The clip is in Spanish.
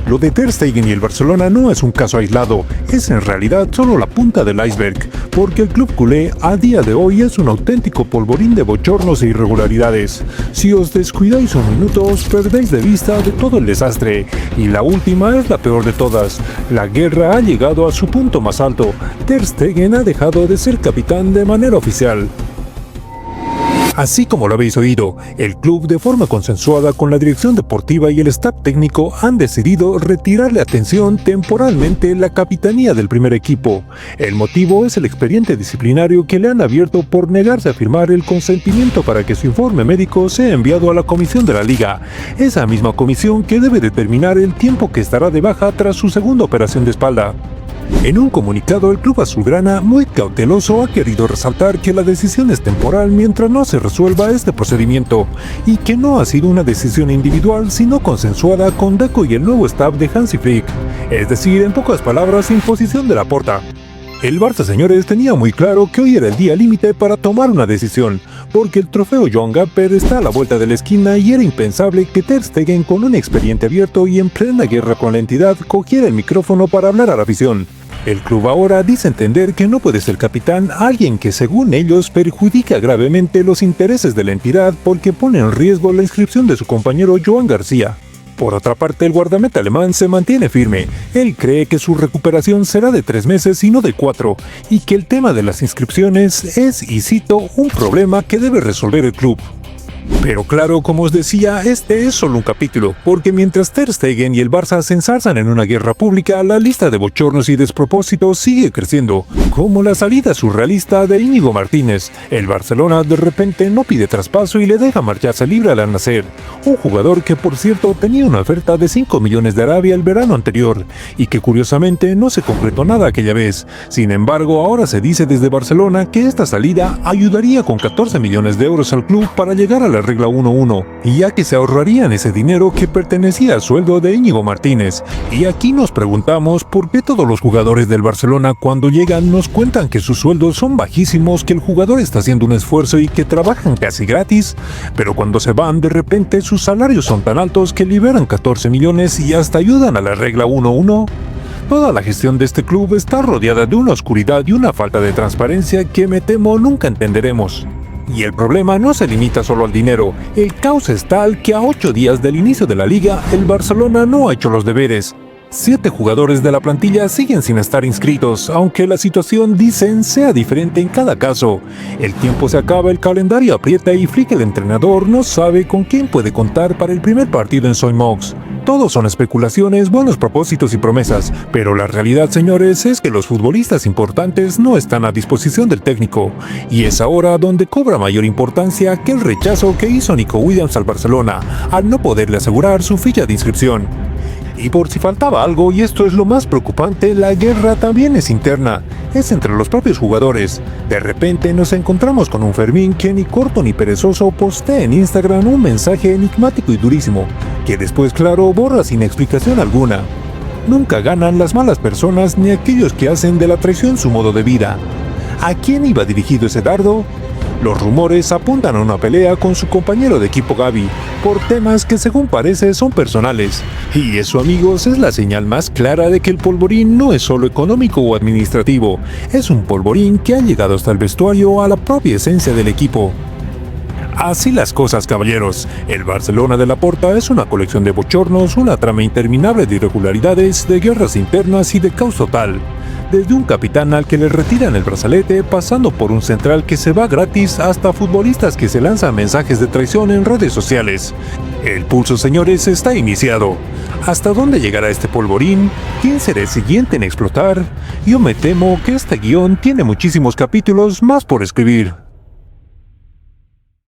Lo de Ter Stegen y el Barcelona no es un caso aislado, es en realidad solo la punta del iceberg, porque el club culé a día de hoy es un auténtico polvorín de bochornos e irregularidades. Si os descuidáis un minuto os perdéis de vista de todo el desastre, y la última es la peor de todas. La guerra ha llegado a su punto más alto. Ter Stegen ha dejado de ser capitán de manera oficial. Así como lo habéis oído, el club de forma consensuada con la dirección deportiva y el staff técnico han decidido retirarle a atención temporalmente la capitanía del primer equipo. El motivo es el expediente disciplinario que le han abierto por negarse a firmar el consentimiento para que su informe médico sea enviado a la comisión de la liga, esa misma comisión que debe determinar el tiempo que estará de baja tras su segunda operación de espalda. En un comunicado, el club azulgrana, muy cauteloso, ha querido resaltar que la decisión es temporal mientras no se resuelva este procedimiento, y que no ha sido una decisión individual sino consensuada con Deco y el nuevo staff de Hansi Flick, es decir, en pocas palabras, imposición de Laporta. El Barça, señores, tenía muy claro que hoy era el día límite para tomar una decisión, porque el trofeo Joan Gamper está a la vuelta de la esquina y era impensable que Ter Stegen, con un expediente abierto y en plena guerra con la entidad, cogiera el micrófono para hablar a la afición. El club ahora dice entender que no puede ser capitán alguien que, según ellos, perjudica gravemente los intereses de la entidad porque pone en riesgo la inscripción de su compañero Joan García. Por otra parte, el guardameta alemán se mantiene firme. Él cree que su recuperación será de 3 meses y no de 4, y que el tema de las inscripciones es, y cito, un problema que debe resolver el club. Pero claro, como os decía, este es solo un capítulo, porque mientras Ter Stegen y el Barça se ensarzan en una guerra pública, la lista de bochornos y despropósitos sigue creciendo, como la salida surrealista de Íñigo Martínez. El Barcelona de repente no pide traspaso y le deja marcharse libre al Al-Nassr, un jugador que por cierto tenía una oferta de 5 millones de Arabia el verano anterior, y que curiosamente no se concretó nada aquella vez. Sin embargo, ahora se dice desde Barcelona que esta salida ayudaría con 14 millones de euros al club para llegar a la regla 1-1, y ya que se ahorrarían ese dinero que pertenecía al sueldo de Íñigo Martínez. Y aquí nos preguntamos por qué todos los jugadores del Barcelona cuando llegan nos cuentan que sus sueldos son bajísimos, que el jugador está haciendo un esfuerzo y que trabajan casi gratis, pero cuando se van de repente sus salarios son tan altos que liberan 14 millones y hasta ayudan a la regla 1-1. Toda la gestión de este club está rodeada de una oscuridad y una falta de transparencia que me temo nunca entenderemos. Y el problema no se limita solo al dinero. El caos es tal que a 8 días del inicio de la liga, el Barcelona no ha hecho los deberes. 7 jugadores de la plantilla siguen sin estar inscritos, aunque la situación, dicen, sea diferente en cada caso. El tiempo se acaba, el calendario aprieta y Flick, el entrenador, no sabe con quién puede contar para el primer partido en Saint-Maurice. Todos son especulaciones, buenos propósitos y promesas, pero la realidad, señores, es que los futbolistas importantes no están a disposición del técnico, y es ahora donde cobra mayor importancia aquel rechazo que hizo Nico Williams al Barcelona, al no poderle asegurar su ficha de inscripción. Y por si faltaba algo, y esto es lo más preocupante, la guerra también es interna, es entre los propios jugadores. De repente nos encontramos con un Fermín que ni corto ni perezoso postea en Instagram un mensaje enigmático y durísimo, que después, claro, borra sin explicación alguna. Nunca ganan las malas personas ni aquellos que hacen de la traición su modo de vida. ¿A quién iba dirigido ese dardo? Los rumores apuntan a una pelea con su compañero de equipo Gavi, por temas que según parece son personales. Y eso, amigos, es la señal más clara de que el polvorín no es solo económico o administrativo, es un polvorín que ha llegado hasta el vestuario, a la propia esencia del equipo. Así las cosas, caballeros. El Barcelona de Laporta es una colección de bochornos, una trama interminable de irregularidades, de guerras internas y de caos total. Desde un capitán al que le retiran el brazalete, pasando por un central que se va gratis, hasta futbolistas que se lanzan mensajes de traición en redes sociales. El pulso, señores, está iniciado. ¿Hasta dónde llegará este polvorín? ¿Quién será el siguiente en explotar? Yo me temo que este guión tiene muchísimos capítulos más por escribir.